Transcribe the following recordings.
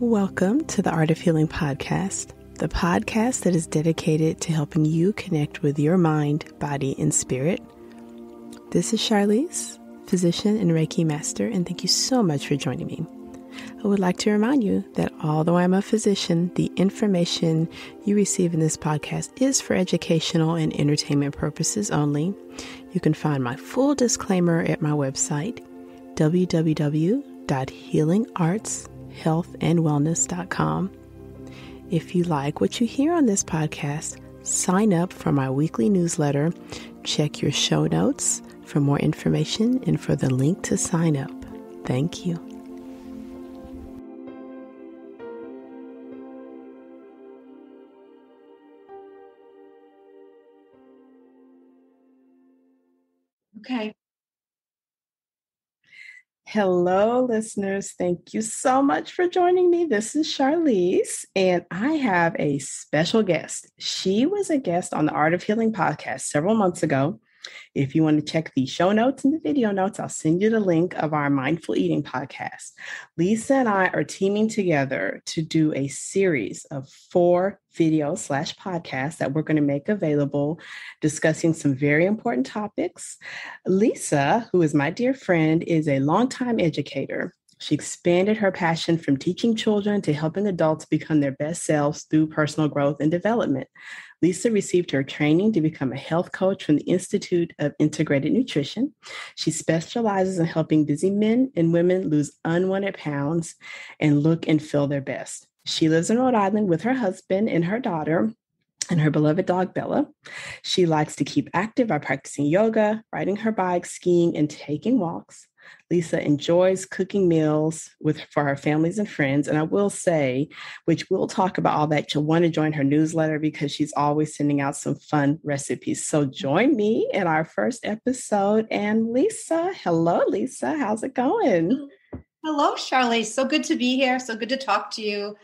Welcome to the Art of Healing podcast, the podcast that is dedicated to helping you connect with your mind, body, and spirit. This is Charlize, physician and Reiki master, and thank you so much for joining me. I would like to remind you that although I'm a physician, the information you receive in this podcast is for educational and entertainment purposes only. You can find my full disclaimer at my website, www.healingartshealthandwellness.com. If you like what you hear on this podcast, sign up for my weekly newsletter. Check your show notes for more information and for the link to sign up. Thank you. Okay. Hello, listeners. Thank you so much for joining me. This is Charlize, and I have a special guest. She was a guest on the Art of Healing podcast several months ago. If you want to check the show notes and the video notes, I'll send you the link of our Mindful Eating podcast. Lisa and I are teaming together to do a series of 4 videos/podcasts that we're going to make available, discussing some very important topics. Lisa, who is my dear friend, is a longtime educator. She expanded her passion from teaching children to helping adults become their best selves through personal growth and development. Lisa received her training to become a health coach from the Institute of Integrated Nutrition. She specializes in helping busy men and women lose unwanted pounds and look and feel their best. She lives in Rhode Island with her husband and her daughter and her beloved dog, Bella. She likes to keep active by practicing yoga, riding her bike, skiing, and taking walks. Lisa enjoys cooking meals for her families and friends. And I will say, which we'll talk about all that, you'll want to join her newsletter because she's always sending out some fun recipes. So join me in our first episode. And Lisa, hello, Lisa. How's it going? Hello, Charlize. So good to be here. So good to talk to you.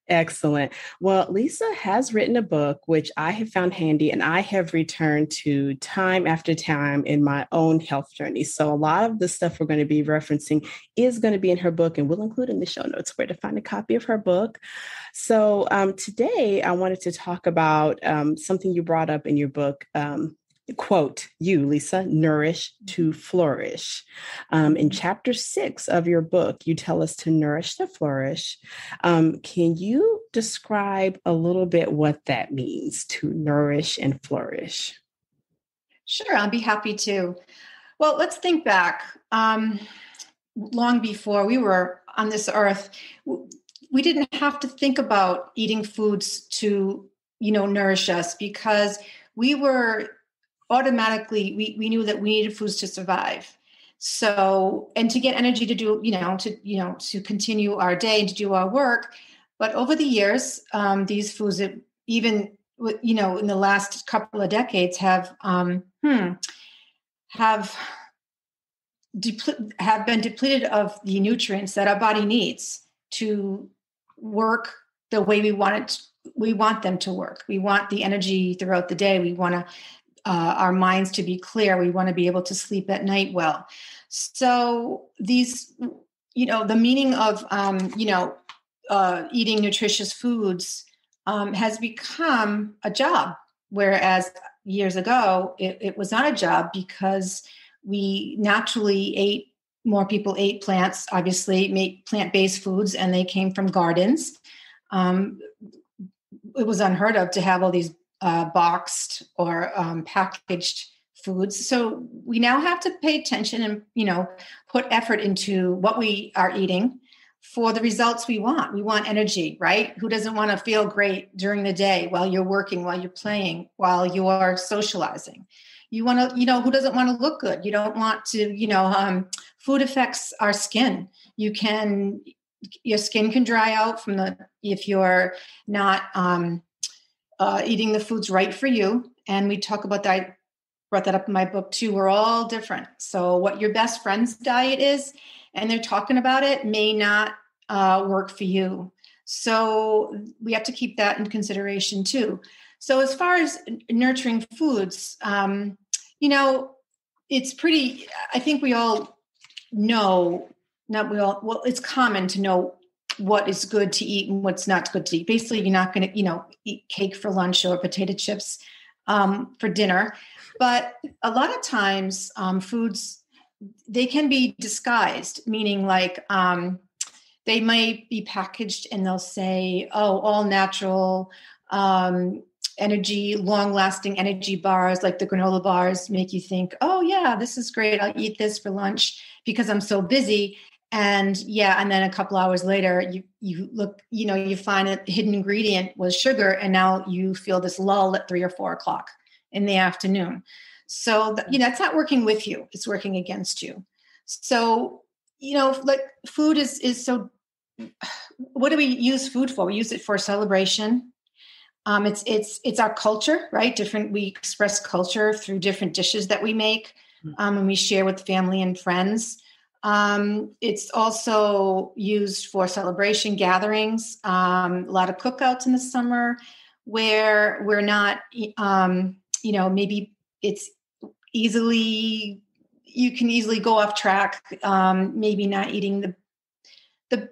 Excellent. Well, Lisa has written a book, which I have found handy, and I have returned to time after time in my own health journey. So a lot of the stuff we're going to be referencing is going to be in her book, and we'll include in the show notes where to find a copy of her book. So today I wanted to talk about something you brought up in your book. Quote, you, Lisa, nourish to flourish. In chapter 6 of your book, you tell us to nourish to flourish. Can you describe a little bit what that means, to nourish and flourish? Sure, I'll be happy to. Well, let's think back. Long before we were on this earth, we didn't have to think about eating foods to, nourish us, because we were automatically, we knew that we needed foods to survive. So, and to get energy to do, to continue our day and to do our work. But over the years, these foods, even, in the last couple of decades have been depleted of the nutrients that our body needs to work the way we want them to work. We want the energy throughout the day. We want our minds to be clear. We want to be able to sleep at night well. So these, the meaning of, eating nutritious foods has become a job, whereas years ago, it was not a job, because we naturally more people ate plants, obviously, make plant-based foods, and they came from gardens. It was unheard of to have all these boxed or packaged foods. So we now have to pay attention and, put effort into what we are eating for the results we want. We want energy, right? Who doesn't want to feel great during the day while you're working, while you're playing, while you are socializing? You want to, who doesn't want to look good? You don't want to, food affects our skin. Your skin can dry out if you're not, eating the foods right for you. And we talk about that. I brought that up in my book too. We're all different. So what your best friend's diet is, and they're talking about it, may not work for you. So we have to keep that in consideration too. So as far as nurturing foods, it's pretty, I think we all know, not we all, well, it's common to know what is good to eat and what's not good to eat. Basically, you're not going to, eat cake for lunch or potato chips for dinner. But a lot of times foods, they can be disguised, meaning like they might be packaged and they'll say, oh, all natural energy, long-lasting energy bars, like the granola bars make you think, oh yeah, this is great. I'll eat this for lunch because I'm so busy. And then a couple hours later, you look, you find a hidden ingredient was sugar, and now you feel this lull at 3 or 4 o'clock in the afternoon. So that's not working with you; it's working against you. So like food is so. What do we use food for? We use it for celebration. It's our culture, right? We express culture through different dishes that we make, and we share with family and friends. It's also used for celebration gatherings, a lot of cookouts in the summer where we're not, maybe it's you can easily go off track, maybe not eating the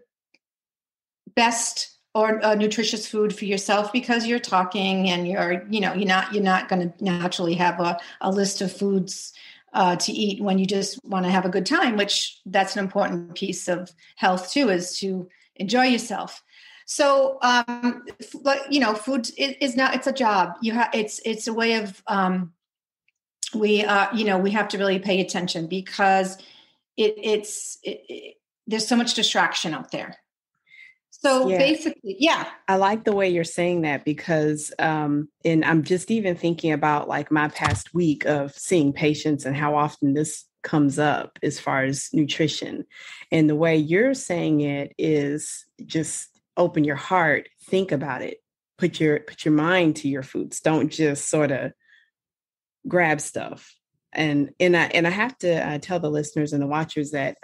best or nutritious food for yourself because you're talking and you're not going to naturally have a list of foods to eat when you just want to have a good time, which that's an important piece of health too, is to enjoy yourself. So, food is not, it's a job. It's a way of, we have to really pay attention because there's so much distraction out there. So basically, I like the way you're saying that because, and I'm just even thinking about like my past week of seeing patients and how often this comes up as far as nutrition. And the way you're saying it is just open your heart, think about it, put your mind to your foods. Don't just sort of grab stuff. And I have to tell the listeners and the watchers that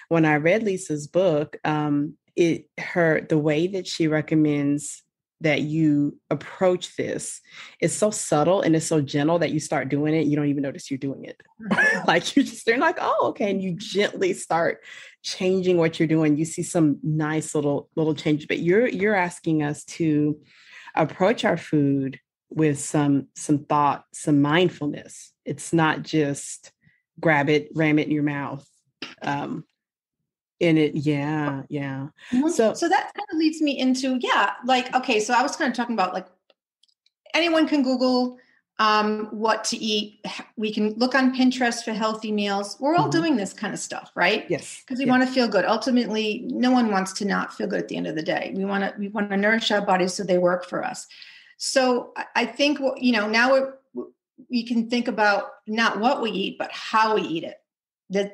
when I read Lisa's book, the way that she recommends that you approach this is so subtle and it's so gentle that you start doing it. You don't even notice you're doing it. Like they're like, oh, okay. And you gently start changing what you're doing. You see some nice little changes, but you're asking us to approach our food with some thought, some mindfulness. It's not just grab it, ram it in your mouth. Mm-hmm. So that kind of leads me into, okay, so I was kind of talking about like anyone can Google what to eat. We can look on Pinterest for healthy meals. We're all doing this kind of stuff, right? Yes. Because we want to feel good. Ultimately, no one wants to not feel good at the end of the day. We want to nourish our bodies so they work for us. So I think, now we can think about not what we eat, but how we eat it.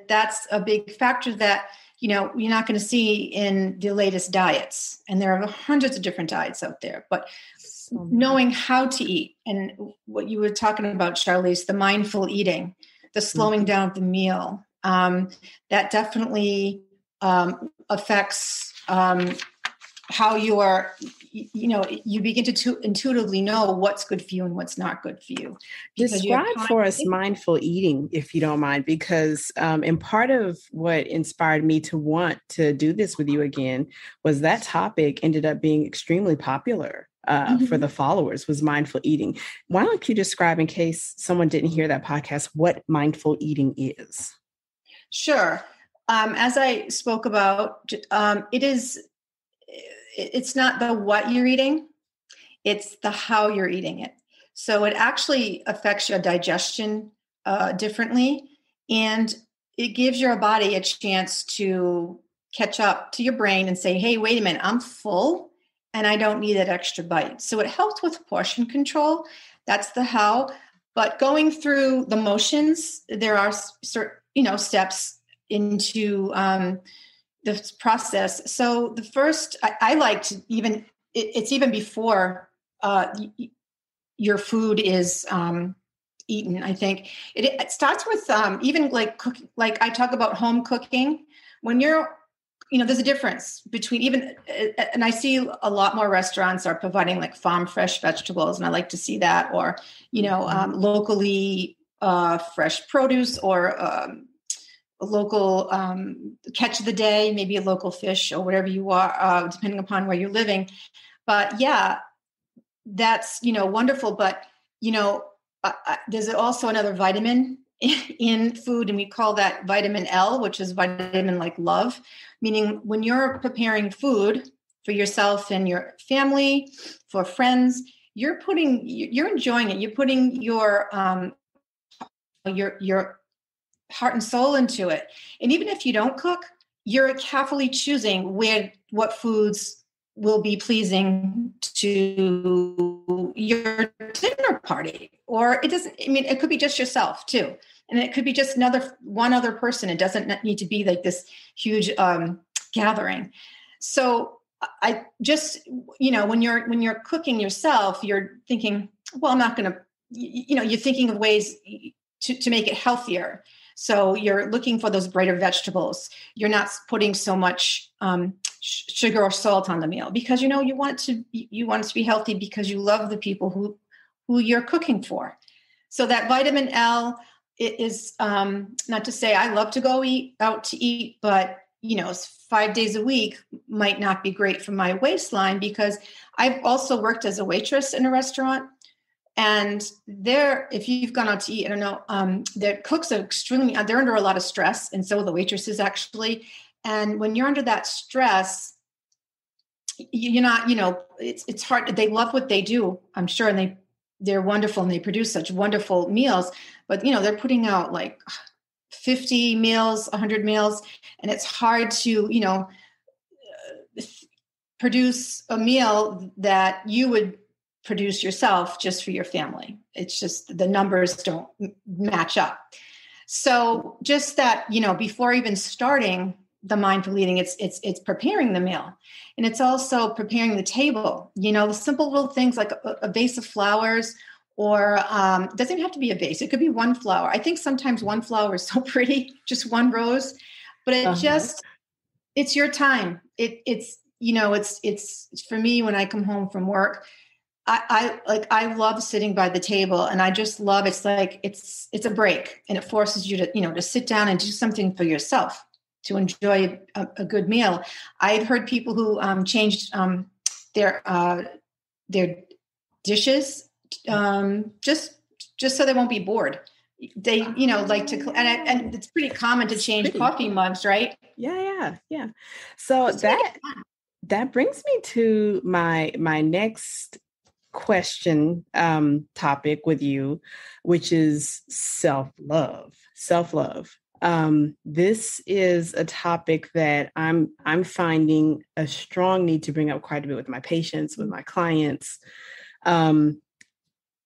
That's a big factor that, you're not going to see in the latest diets. And there are hundreds of different diets out there, but knowing how to eat and what you were talking about, Charlize, the mindful eating, the slowing down of the meal, that definitely affects how you are, you begin to intuitively know what's good for you and what's not good for you. Describe for us mindful eating, if you don't mind, because and part of what inspired me to want to do this with you again was that topic ended up being extremely popular for the followers, was mindful eating. Why don't you describe, in case someone didn't hear that podcast, what mindful eating is? Sure. As I spoke about, it's not the what you're eating, it's the how you're eating it. So it actually affects your digestion differently, and it gives your body a chance to catch up to your brain and say, hey, wait a minute, I'm full and I don't need that extra bite. So it helps with portion control. That's the how. But going through the motions, there are certain, steps into this process. So the first, I like to it's even before your food is eaten. I think it starts with even like cooking. Like I talk about home cooking. When you're, there's a difference between even, and I see a lot more restaurants are providing like farm fresh vegetables, and I like to see that, or locally fresh produce, or a local catch of the day, maybe a local fish or whatever you are, depending upon where you're living. But yeah, that's, wonderful. But, there's also another vitamin in food, and we call that vitamin L, which is vitamin like love, meaning when you're preparing food for yourself and your family, for friends, you're enjoying it. You're putting your heart and soul into it. And even if you don't cook, you're carefully choosing what foods will be pleasing to your dinner party. Or it could be just yourself too. And it could be just one other person. It doesn't need to be like this huge gathering. So I just, when you're cooking yourself, you're thinking, well, I'm not going to, you're thinking of ways to make it healthier. So you're looking for those brighter vegetables. You're not putting so much sugar or salt on the meal because you want it to be healthy because you love the people who you're cooking for. So that vitamin L is not to say I love to go out to eat, but 5 days a week might not be great for my waistline because I've also worked as a waitress in a restaurant. And if you've gone out to eat, I don't know, their cooks are they're under a lot of stress. And so the waitresses actually. And when you're under that stress, you're not, it's hard. They love what they do, I'm sure. And they're wonderful and they produce such wonderful meals, but they're putting out like 50 meals, 100 meals. And it's hard to, produce a meal that you would produce yourself just for your family. It's just the numbers don't match up. So just that, before even starting the mindful eating, it's preparing the meal, and it's also preparing the table. The simple little things like a vase of flowers, or it doesn't have to be a vase. It could be one flower. I think sometimes one flower is so pretty, just one rose, but it's your time. It's for me when I come home from work. I love sitting by the table, and I just love, it's like, it's a break, and it forces you to, to sit down and do something for yourself, to enjoy a good meal. I've heard people who changed their dishes just so they won't be bored. They, like to, and it's pretty common to change coffee mugs, right? Yeah. So that brings me to my next question topic with you, which is self-love. This is a topic that I'm finding a strong need to bring up quite a bit with my patients, with my clients.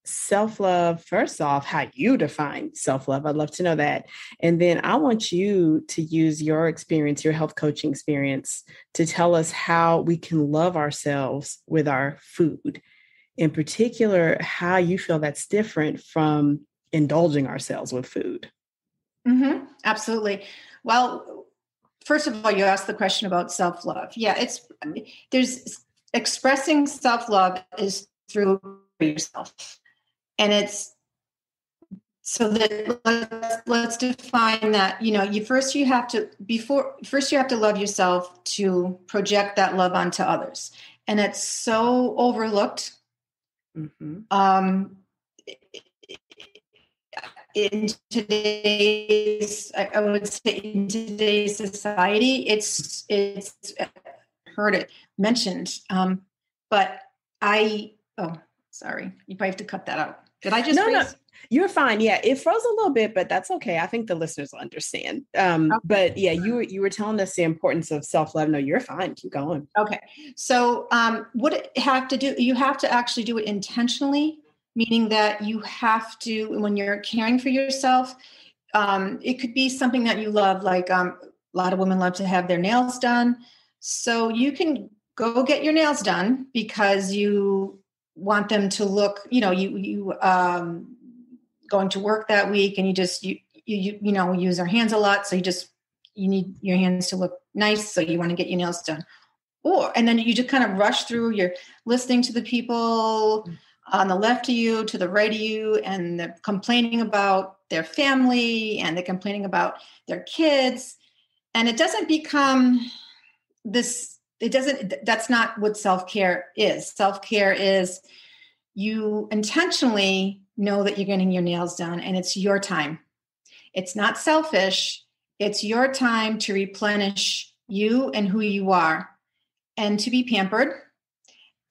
Self-love, first off, how you define self-love. I'd love to know that. And then I want you to use your experience, your health coaching experience, to tell us how we can love ourselves with our food. In particular, how you feel that's different from indulging ourselves with food. Mm-hmm. Absolutely. Well, first of all, you asked the question about self-love. Yeah, there's expressing self-love is through yourself. And it's so that let's define that, you have to love yourself to project that love onto others. And it's so overlooked. Mm-hmm. In today's society, it's heard it mentioned. But sorry, you probably have to cut that out. Did I just No, you're fine. Yeah, it froze a little bit, but that's okay. I think the listeners will understand. Okay. But yeah, you were telling us the importance of self-love. No, you're fine. Keep going. Okay. So what it have to do, you have to actually do it intentionally, meaning that you have to, when you're caring for yourself, it could be something that you love, like a lot of women love to have their nails done. So you can go get your nails done because you want them to look, you going to work that week, and you use our hands a lot. So you need your hands to look nice. So you want to get your nails done. And then you just kind of rush through, you're listening to the people on the left of you, to the right of you, and they're complaining about their family and they're complaining about their kids. And it doesn't become this, that's not what self-care is. Self-care is you intentionally know that you're getting your nails done and it's your time. It's not selfish. It's your time to replenish you and who you are and to be pampered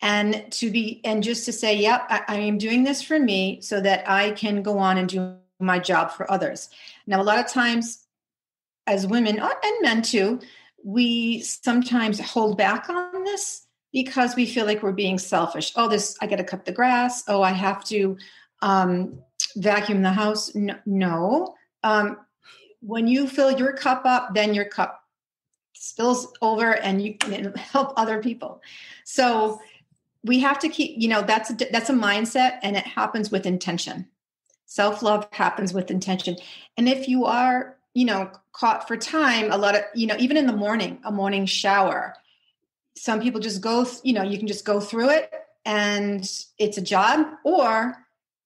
and just to say, yep, I am doing this for me so that I can go on and do my job for others. Now, a lot of times as women and men too, we sometimes hold back on this because we feel like we're being selfish. Oh, I got to cut the grass. Oh, I have to vacuum the house. No. When you fill your cup up, then your cup spills over and you can help other people. So we have to keep, that's a mindset, and it happens with intention. Self-love happens with intention. And if you are, caught for time, a lot of, even in the morning, a morning shower, some people just go, you can just go through it and it's a job, or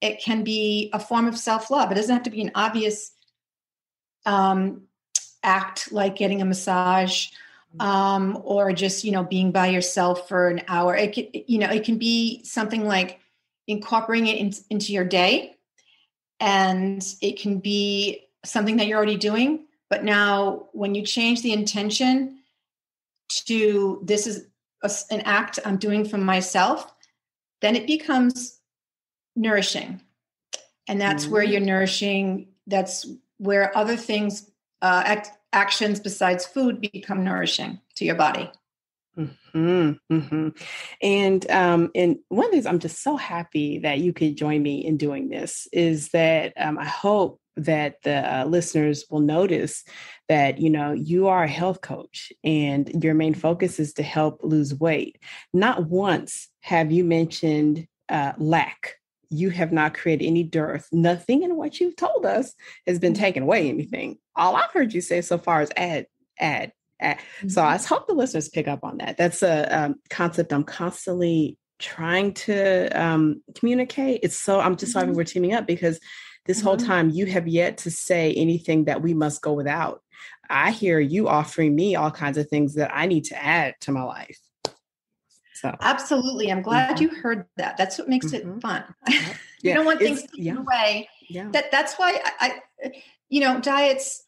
it can be a form of self-love. It doesn't have to be an obvious act like getting a massage or just, being by yourself for an hour. It can be something like incorporating it into your day, and it can be something that you're already doing. But now when you change the intention to this is an act I'm doing for myself, then it becomes nourishing. And that's where you're nourishing. That's where other things, actions besides food become nourishing to your body. Mm-hmm, mm-hmm. And one of the things I'm just so happy that you could join me in doing this is that I hope that the listeners will notice that, you are a health coach and your main focus is to help lose weight. Not once have you mentioned lack. You have not created any dearth. Nothing in what you've told us has been taken away anything. All I've heard you say so far is add. Mm-hmm. So I hope the listeners pick up on that. That's a concept I'm constantly trying to communicate. I'm just happy we're teaming up, because this whole time you have yet to say anything that we must go without. I hear you offering me all kinds of things that I need to add to my life. So absolutely. I'm glad you heard that. That's what makes it fun. You don't want things taken away. Yeah. That's why diets,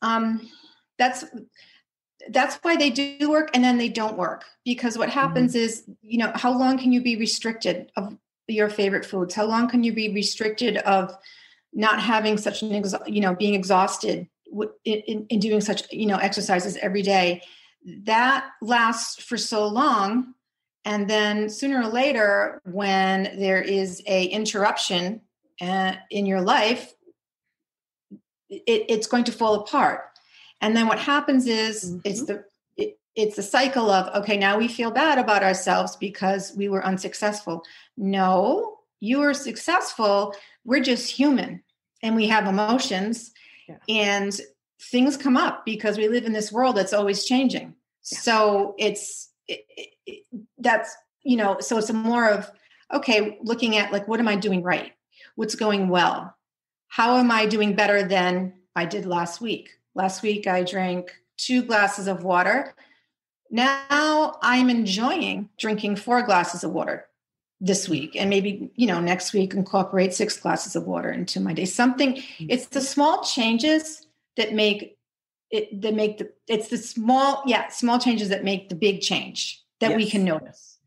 that's why they do work and then they don't work, because what happens is, how long can you be restricted of your favorite foods? How long can you be restricted of not having such being exhausted in doing such, exercises every day? That lasts for so long. And then sooner or later, when there is a interruption in your life, it's going to fall apart. And then what happens is it's the cycle of, okay, now we feel bad about ourselves because we were unsuccessful. No, you were successful. We're just human and we have emotions and things come up because we live in this world that's always changing. Yeah. So so it's a more of, okay, looking at like, what am I doing right? What's going well? How am I doing better than I did last week? Last week, I drank 2 glasses of water. Now I'm enjoying drinking 4 glasses of water this week. And maybe, next week incorporate 6 glasses of water into my day. It's the small changes that small changes that make the big change that we can notice.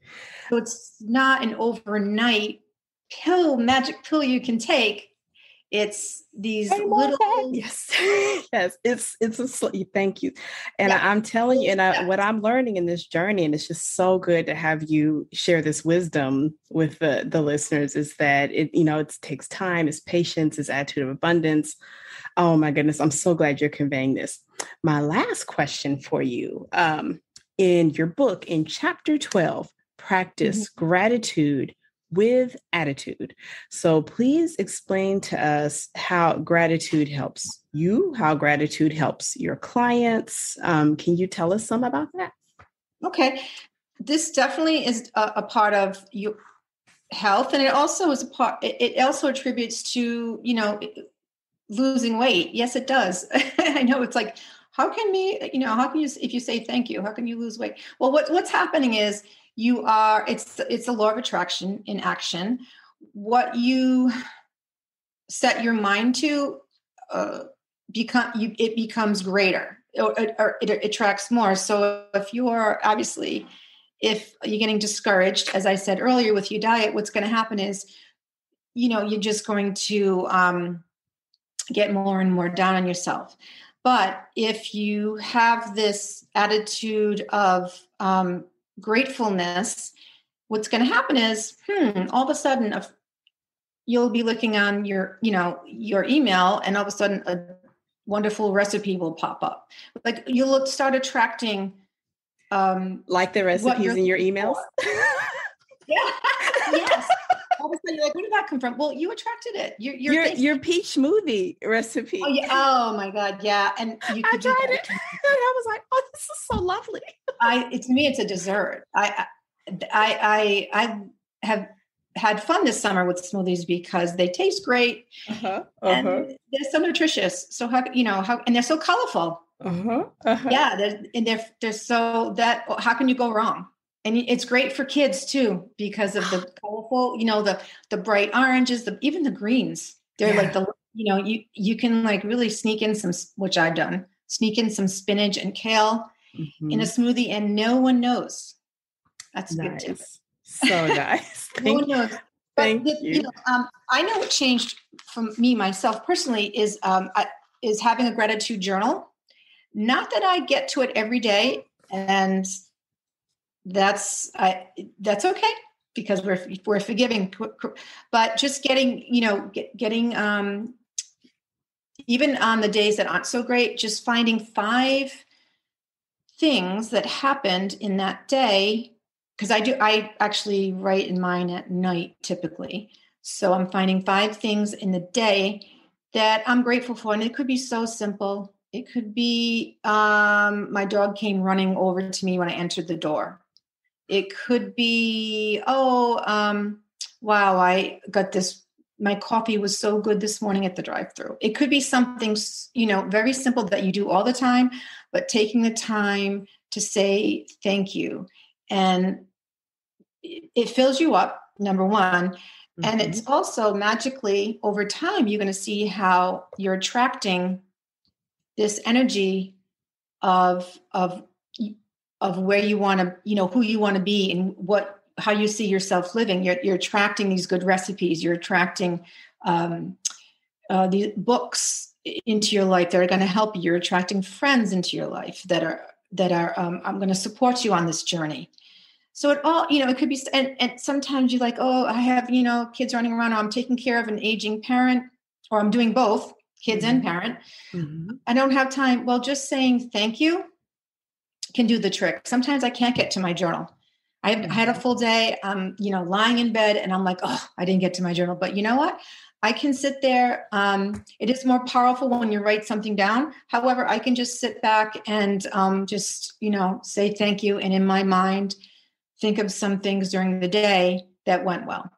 So it's not an overnight magic pill you can take. It's these little yes it's thank you. And I'm telling you, and what I'm learning in this journey, and it's just so good to have you share this wisdom with the listeners, is that it takes time, it's patience, it's attitude of abundance. Oh my goodness, I'm so glad you're conveying this. My last question for you, in your book, in chapter 12, practice gratitude with attitude. So please explain to us how gratitude helps you, how gratitude helps your clients. Can you tell us some about that? Okay. This definitely is a part of your health. And it also is it also attributes to, losing weight. Yes, it does. I know it's like, how can you, if you say thank you, how can you lose weight? Well, what's happening is it's a law of attraction in action. What you set your mind to, it becomes greater, or it attracts more. So if you're getting discouraged, as I said earlier, with your diet, what's going to happen is, you're just going to get more and more down on yourself. But if you have this attitude of gratefulness, what's going to happen is, all of a sudden, you'll be looking on your email, and all of a sudden, a wonderful recipe will pop up. Like you'll start attracting, like the recipes in your emails. Yeah. Yes. All of a sudden, you're like, where did that come from? Well, you attracted it. Your peach smoothie recipe. Oh, yeah. Oh my God. Yeah. And I tried it. And I was like, oh, this is so lovely. To me, it's a dessert. I have had fun this summer with smoothies because they taste great. And they're so nutritious. So and they're so colorful. Yeah. They're so how can you go wrong? And it's great for kids too, because of the colorful, the bright oranges, even the greens. They're like you can like really sneak in which I've done, sneak in some spinach and kale in a smoothie, and no one knows. That's a good tip. So nice. No one knows. Thank you. I know what changed from me myself personally is having a gratitude journal. Not that I get to it every day, and that's okay, because we're forgiving, but just getting even on the days that aren't so great, just finding 5 things that happened in that day. Because I actually write in mine at night typically. So I'm finding 5 things in the day that I'm grateful for. And it could be so simple. It could be my dog came running over to me when I entered the door. It could be, wow, I got this. My coffee was so good this morning at the drive-thru. It could be something, very simple that you do all the time, but taking the time to say thank you. And it fills you up, number one. And it's also magically over time, you're going to see how you're attracting this energy of where you want to, who you want to be, and how you see yourself living. You're attracting these good recipes. You're attracting these books into your life that are going to help you. You're attracting friends into your life that are I'm going to support you on this journey. So it all, it could be, and sometimes you're like, oh, I have, kids running around, or I'm taking care of an aging parent, or I'm doing both, kids and parent. I don't have time. Well, just saying thank you can do the trick. Sometimes I can't get to my journal. I had a full day, lying in bed, and I'm like, oh, I didn't get to my journal. But you know what? I can sit there. It is more powerful when you write something down. However, I can just sit back and say thank you. And in my mind, think of some things during the day that went well.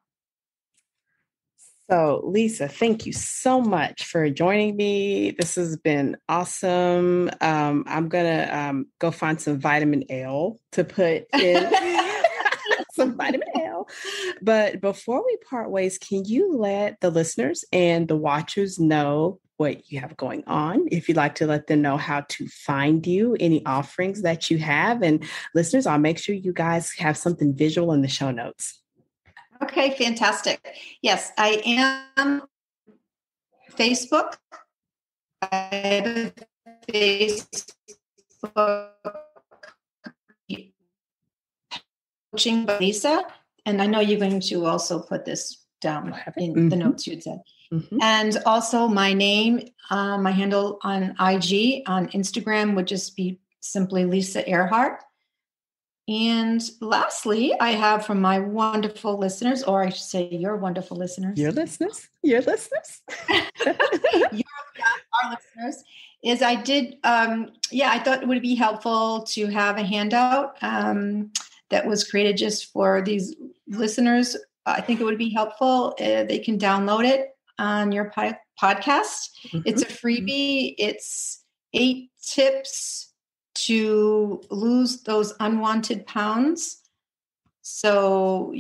So, Lisa, thank you so much for joining me. This has been awesome. I'm going to go find some vitamin L to put in. Some vitamin L. But before we part ways, can you let the listeners and the watchers know what you have going on? If you'd like to let them know how to find you, any offerings that you have. And listeners, I'll make sure you guys have something visual in the show notes. Okay, fantastic. Yes, I am Facebook. I have a Facebook coaching by Lisa, and I know you're going to also put this down in the notes you'd said. And also my name, my handle on IG, on Instagram would just be simply Lisa Airhart. And lastly, I have from my wonderful listeners, or I should say your wonderful listeners. Your listeners. Our listeners, is I did, I thought it would be helpful to have a handout that was created just for these listeners. I think it would be helpful. They can download it on your podcast. It's a freebie. It's 8 tips to lose those unwanted pounds. So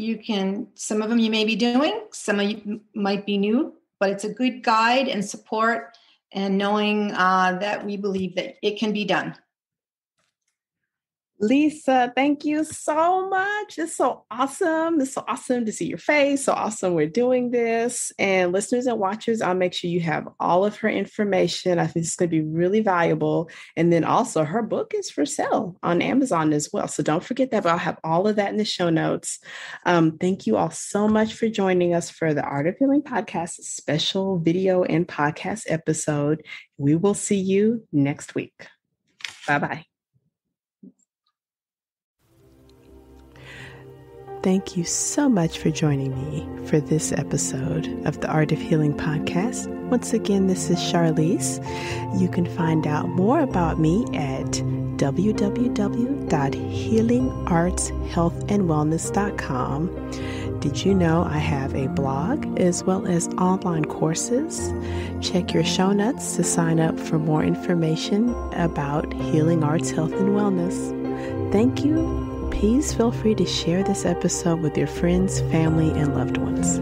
some of them you may be doing, some of you might be new, but it's a good guide and support, and knowing that we believe that it can be done. Lisa, thank you so much. It's so awesome. It's so awesome to see your face. So awesome we're doing this. And listeners and watchers, I'll make sure you have all of her information. I think it's going to be really valuable. And then also her book is for sale on Amazon as well. So don't forget that, but I'll have all of that in the show notes. Thank you all so much for joining us for the Art of Healing podcast special video and podcast episode. We will see you next week. Bye-bye. Thank you so much for joining me for this episode of the Art of Healing podcast. Once again, this is Charlize. You can find out more about me at www.healingartshealthandwellness.com. Did you know I have a blog as well as online courses? Check your show notes to sign up for more information about healing arts, health, and wellness. Thank you. Please feel free to share this episode with your friends, family, and loved ones.